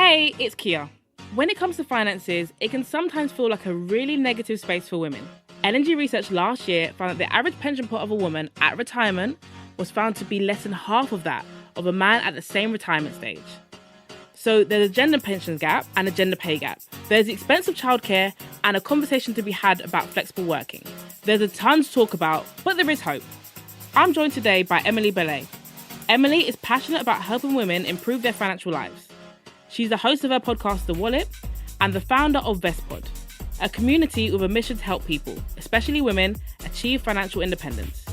Hey, it's Kia. When it comes to finances, it can sometimes feel like a really negative space for women. L&G research last year found that the average pension pot of a woman at retirement was found to be less than half of that of a man at the same retirement stage. So there's a gender pension gap and a gender pay gap. There's the expense of childcare and a conversation to be had about flexible working. There's a ton to talk about, but there is hope. I'm joined today by Emilie Bellet. Emilie is passionate about helping women improve their financial lives. She's the host of her podcast, The Wallet, and the founder of Vestpod, a community with a mission to help people, especially women, achieve financial independence.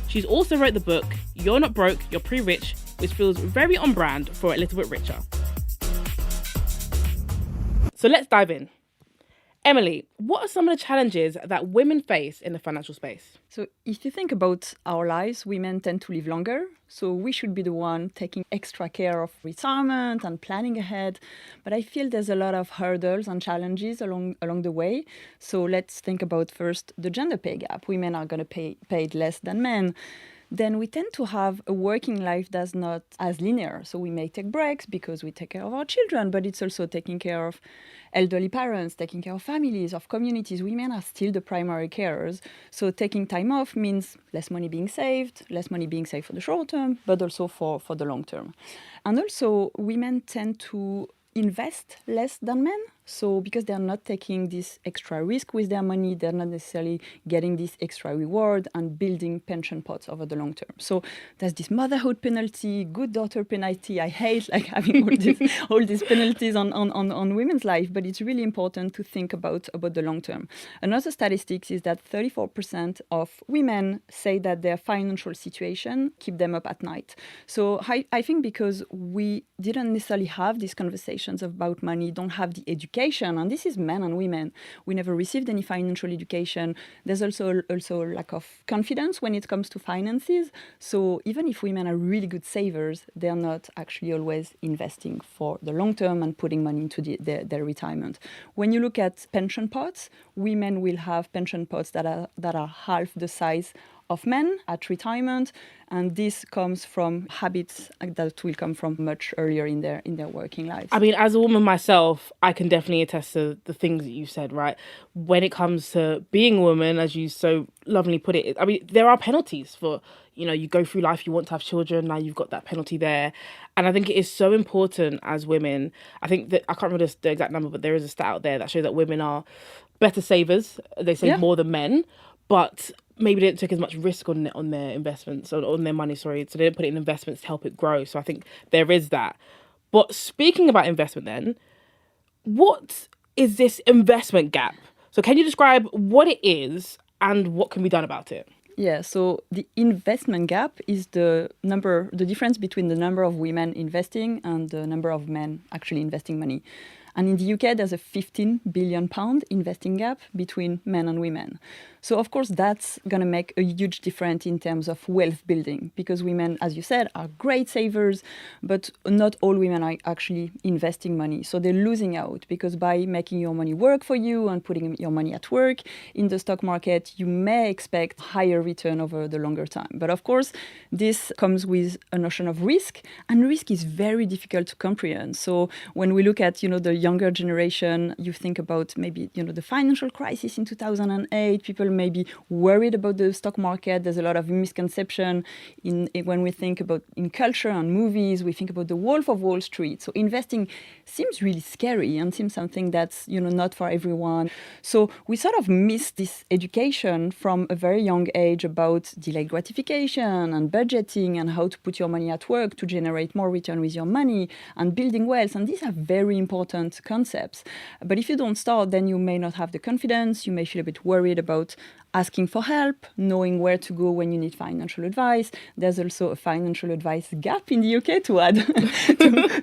She's also wrote the book, You're Not Broke, You're Pre-Rich, which feels very on brand for a little bit richer. So let's dive in. Emilie, what are some of the challenges that women face in the financial space? So if you think about our lives, women tend to live longer. So we should be the one taking extra care of retirement and planning ahead. But I feel there's a lot of hurdles and challenges along the way. So let's think about first the gender pay gap. Women are going to pay paid less than men. Then we tend to have a working life that's not as linear. So we may take breaks because we take care of our children, but it's also taking care of elderly parents, taking care of families, of communities. Women are still the primary carers. So taking time off means less money being saved for the short term, but also for the long term. And also women tend to invest less than men. So because they're not taking this extra risk with their money, they're not necessarily getting this extra reward and building pension pots over the long term. So there's this motherhood penalty, good daughter penalty. I hate having all these penalties on women's life, but it's really important to think about the long term. Another statistics is that 34% of women say that their financial situation keep them up at night. So I think because we didn't necessarily have these conversations about money, don't have the education, and this is men and women. We never received any financial education. There's also lack of confidence when it comes to finances. So even if women are really good savers, they're not actually always investing for the long term and putting money into their retirement. When you look at pension pots, women will have pension pots that are half the size of men at retirement, and this comes from habits that will come from much earlier in their working lives. I mean, as a woman myself, I can definitely attest to the things that you said, right? When it comes to being a woman, as you so lovingly put it, I mean, there are penalties for, you go through life, you want to have children, now you've got that penalty there. And I think it is so important as women. I think that, I can't remember the exact number, but there is a stat out there that shows that women are better savers. They save more than men, but maybe they didn't take as much risk on their investments, or on their money, sorry. So they didn't put it in investments to help it grow. So I think there is that. But speaking about investment then, what is this investment gap? So can you describe what it is and what can be done about it? Yeah, so the investment gap is the difference between the number of women investing and the number of men actually investing money. And in the UK, there's a £15 billion investing gap between men and women. So, of course, that's going to make a huge difference in terms of wealth building, because women, as you said, are great savers, but not all women are actually investing money. So they're losing out, because by making your money work for you and putting your money at work in the stock market, you may expect higher return over the longer time. But of course, this comes with a notion of risk, and risk is very difficult to comprehend. So when we look at, the younger generation, you think about maybe, the financial crisis in 2008, people may be worried about the stock market. There's a lot of misconception when we think about in culture and movies, we think about the Wolf of Wall Street. So investing seems really scary and seems something that's, not for everyone. So we sort of miss this education from a very young age about delayed gratification and budgeting and how to put your money at work to generate more return with your money and building wealth. And these are very important concepts. But if you don't start, then you may not have the confidence. You may feel a bit worried about asking for help, knowing where to go when you need financial advice. There's also a financial advice gap in the UK to add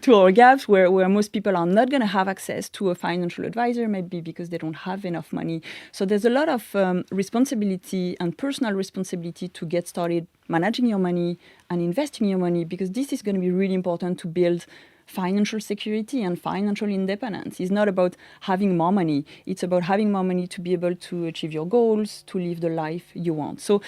to our gaps, where most people are not going to have access to a financial advisor, maybe because they don't have enough money. So there's a lot of responsibility and personal responsibility to get started managing your money and investing your money, because this is going to be really important to build financial security and financial independence. It's not about having more money. It's about having more money to be able to achieve your goals, to live the life you want. So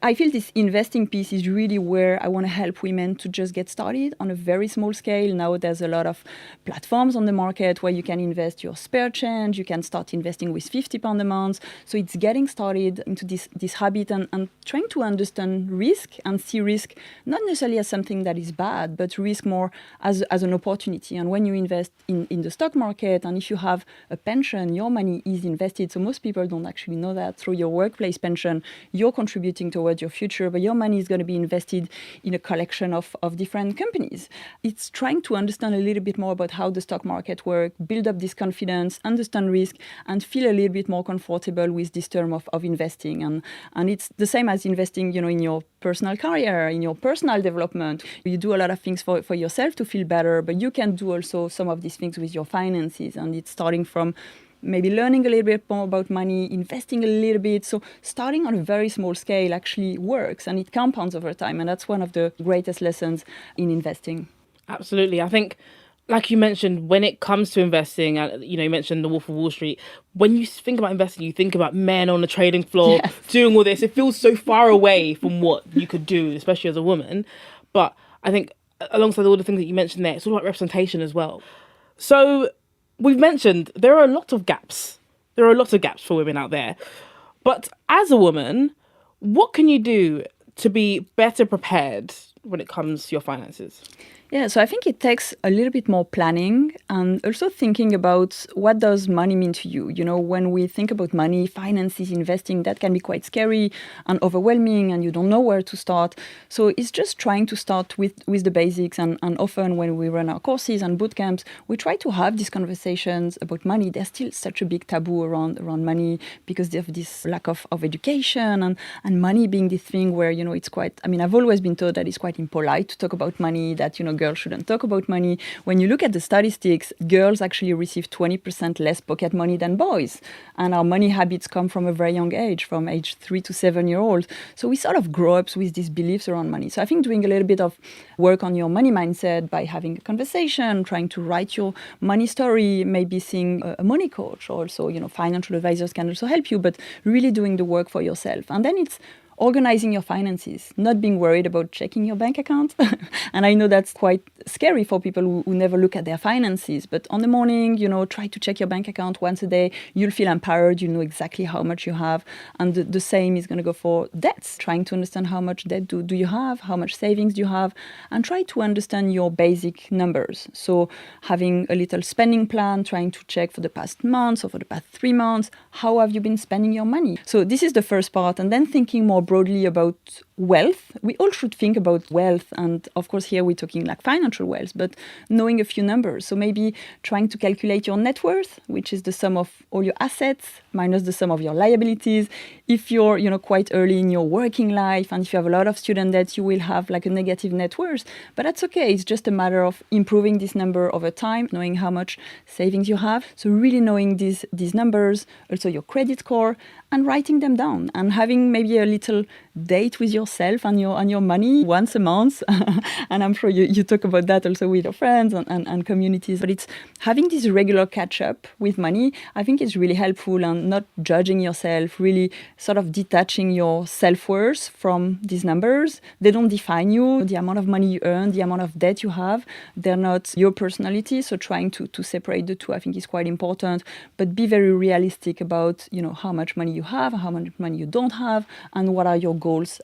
I feel this investing piece is really where I want to help women to just get started on a very small scale. Now there's a lot of platforms on the market where you can invest your spare change. You can start investing with £50 a month. So it's getting started into this habit and trying to understand risk and see risk not necessarily as something that is bad, but risk more as an opportunity. And when you invest in the stock market, and if you have a pension, your money is invested. So most people don't actually know that. Through your workplace pension, you're contributing towards your future, but your money is going to be invested in a collection of different companies. It's trying to understand a little bit more about how the stock market works, build up this confidence, understand risk, and feel a little bit more comfortable with this term of investing. And it's the same as investing, in your personal career, in your personal development. You do a lot of things for yourself to feel better, but you can do also some of these things with your finances. And it's starting from maybe learning a little bit more about money, investing a little bit. So starting on a very small scale actually works, and it compounds over time. And that's one of the greatest lessons in investing. Absolutely. I think, like you mentioned, when it comes to investing, you mentioned the Wolf of Wall Street, when you think about investing, you think about men on the trading floor doing all this. It feels so far away from what you could do, especially as a woman. But I think alongside all the things that you mentioned there, it's all about representation as well. So we've mentioned there are a lot of gaps. There are lots of gaps for women out there. But as a woman, what can you do to be better prepared when it comes to your finances? Yeah, so I think it takes a little bit more planning and also thinking about what does money mean to you. When we think about money, finances, investing, that can be quite scary and overwhelming and you don't know where to start. So it's just trying to start with the basics. And often when we run our courses and boot camps, we try to have these conversations about money. There's still such a big taboo around money because of this lack of education and money being this thing where, it's quite, I've always been told that it's quite impolite to talk about money, that, girls shouldn't talk about money. When you look at the statistics, girls actually receive 20% less pocket money than boys. And our money habits come from a very young age, from age 3 to 7 year old. So we sort of grow up with these beliefs around money. So I think doing a little bit of work on your money mindset by having a conversation, trying to write your money story, maybe seeing a money coach also, financial advisors can also help you, but really doing the work for yourself. And then it's organizing your finances, not being worried about checking your bank account. And I know that's quite scary for people who never look at their finances. But on the morning, try to check your bank account once a day. You'll feel empowered. You know exactly how much you have. And the same is going to go for debts, trying to understand how much debt do you have, how much savings do you have, and try to understand your basic numbers. So having a little spending plan, trying to check for the past months or for the past 3 months, how have you been spending your money? So this is the first part. And then thinking more broadly about wealth. We all should think about wealth. And of course, here we're talking like financial wealth, but knowing a few numbers. So maybe trying to calculate your net worth, which is the sum of all your assets minus the sum of your liabilities. If you're, quite early in your working life and if you have a lot of student debt, you will have like a negative net worth. But that's okay. It's just a matter of improving this number over time, knowing how much savings you have. So really knowing these numbers, also your credit score, and writing them down and having maybe a little date with yourself and your money once a month. And I'm sure you talk about that also with your friends and communities. But it's having this regular catch up with money, I think is really helpful, and not judging yourself, really sort of detaching your self-worth from these numbers. They don't define you. The amount of money you earn, the amount of debt you have, they're not your personality. So trying to separate the two, I think, is quite important. But be very realistic about, how much money you have, how much money you don't have, and what are your goals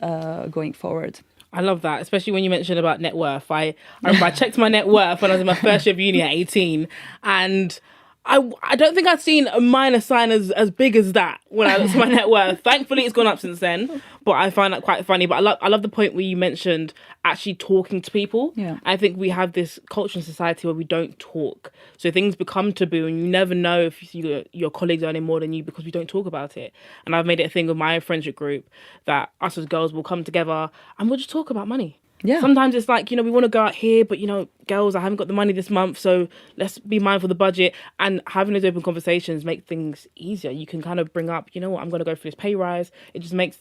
going forward. I love that, especially when you mentioned about net worth. I remember I checked my net worth when I was in my first year of uni at 18, and I don't think I've seen a minus sign as big as that when I looked at my net worth. Thankfully, it's gone up since then, but I find that quite funny. But I love the point where you mentioned actually talking to people. Yeah. I think we have this culture in society where we don't talk. So things become taboo, and you never know if your colleagues are earning more than you because we don't talk about it. And I've made it a thing with my friendship group that us as girls will come together and we'll just talk about money. Yeah. Sometimes it's like, we want to go out here, but, girls, I haven't got the money this month, so let's be mindful of the budget. And having those open conversations make things easier. You can kind of bring up, I'm going to go for this pay rise. It just makes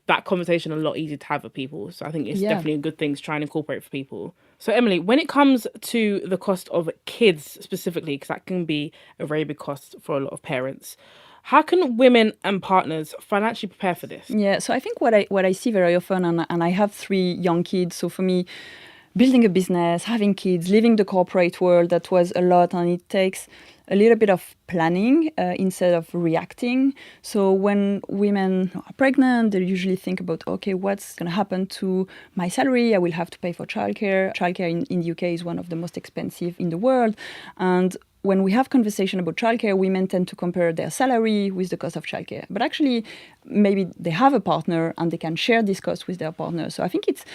that conversation a lot easier to have with people. So I think it's definitely a good thing to try and incorporate for people. So Emilie, when it comes to the cost of kids specifically, because that can be a very big cost for a lot of parents, How can women and partners financially prepare for this? Yeah, so I think what I see very often, and I have 3 young kids, so for me, building a business, having kids, leaving the corporate world, that was a lot, and it takes a little bit of planning instead of reacting. So when women are pregnant, they usually think about, okay, what's going to happen to my salary? I will have to pay for childcare. Childcare in the UK is one of the most expensive in the world. And when we have conversation about childcare, women tend to compare their salary with the cost of childcare. But actually, maybe they have a partner and they can share this cost with their partner. So I think it's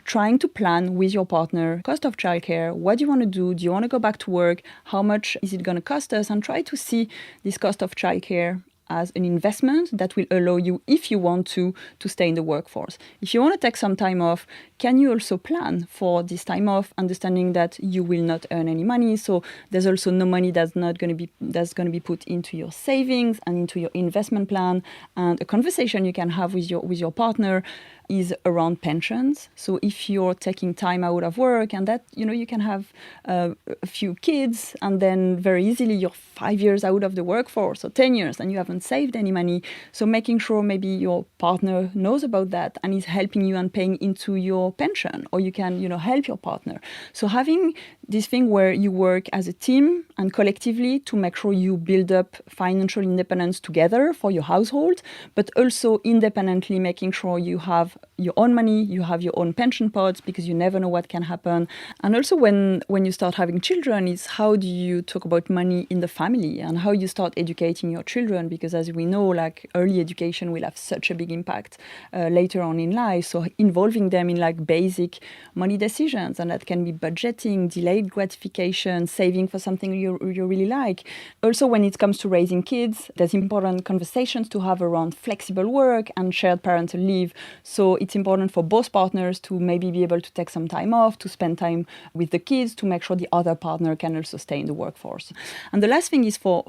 trying to plan with your partner, cost of childcare, what do you want to do? Do you want to go back to work? How much is it going to cost us? And try to see this cost of childcare as an investment that will allow you, if you want to stay in the workforce. If you want to take some time off, can you also plan for this time off, understanding that you will not earn any money? So there's also no money that's going to be put into your savings and into your investment plan. And a conversation you can have with your partner is around pensions. So if you're taking time out of work and that, you can have a few kids and then very easily you're 5 years out of the workforce or 10 years and you haven't saved any money. So making sure maybe your partner knows about that and is helping you and paying into your pension, or you can, help your partner. So having this thing where you work as a team and collectively to make sure you build up financial independence together for your household, but also independently making sure you have your own money, you have your own pension pots, because you never know what can happen. And also when you start having children, is how do you talk about money in the family and how you start educating your children, because as we know, like early education will have such a big impact later on in life. So involving them in like basic money decisions, and that can be budgeting, delayed gratification, saving for something you really like. Also, when it comes to raising kids, there's important conversations to have around flexible work and shared parental leave. So it's important for both partners to maybe be able to take some time off, to spend time with the kids, to make sure the other partner can also stay in the workforce. And the last thing is for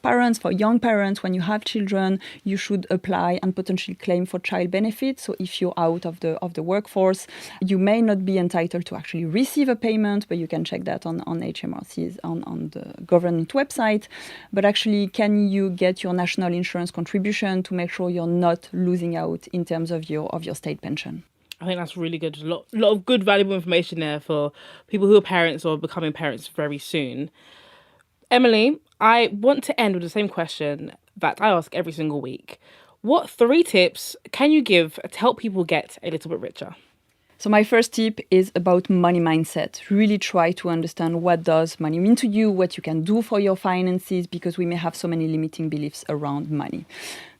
parents, for young parents, when you have children, you should apply and potentially claim for child benefits. So if you're out of the workforce, you may not be entitled to actually receive a payment, but you can check that on HMRC's, on the government website. But actually, can you get your national insurance contribution to make sure you're not losing out in terms of your state pension? I think that's really good. A lot of good, valuable information there for people who are parents or becoming parents very soon. Emilie, I want to end with the same question that I ask every single week. What 3 tips can you give to help people get a little bit richer? So my first tip is about money mindset. Really try to understand what does money mean to you, what you can do for your finances, because we may have so many limiting beliefs around money.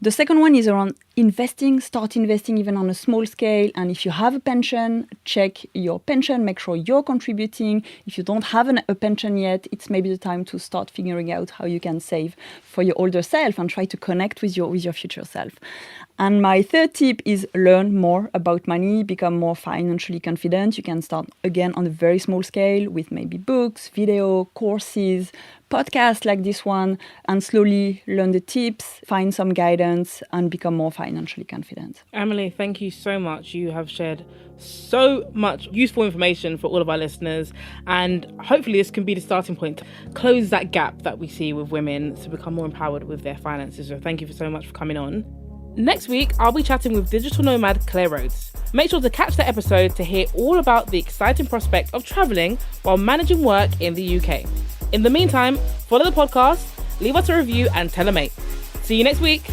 The second one is around investing. Start investing even on a small scale. And if you have a pension, check your pension, make sure you're contributing. If you don't have a pension yet, it's maybe the time to start figuring out how you can save for your older self and try to connect with your future self. And my third tip is learn more about money, become more financially confident. You can start again on a very small scale with maybe books, video, courses, podcasts like this one, and slowly learn the tips, find some guidance, and become more financially confident. Emilie, thank you so much. You have shared so much useful information for all of our listeners, and hopefully this can be the starting point to close that gap that we see with women to become more empowered with their finances. So thank you so much for coming on. Next week, I'll be chatting with digital nomad Claire Rhodes. Make sure to catch the episode to hear all about the exciting prospect of travelling while managing work in the UK. In the meantime, follow the podcast, leave us a review and tell a mate. See you next week.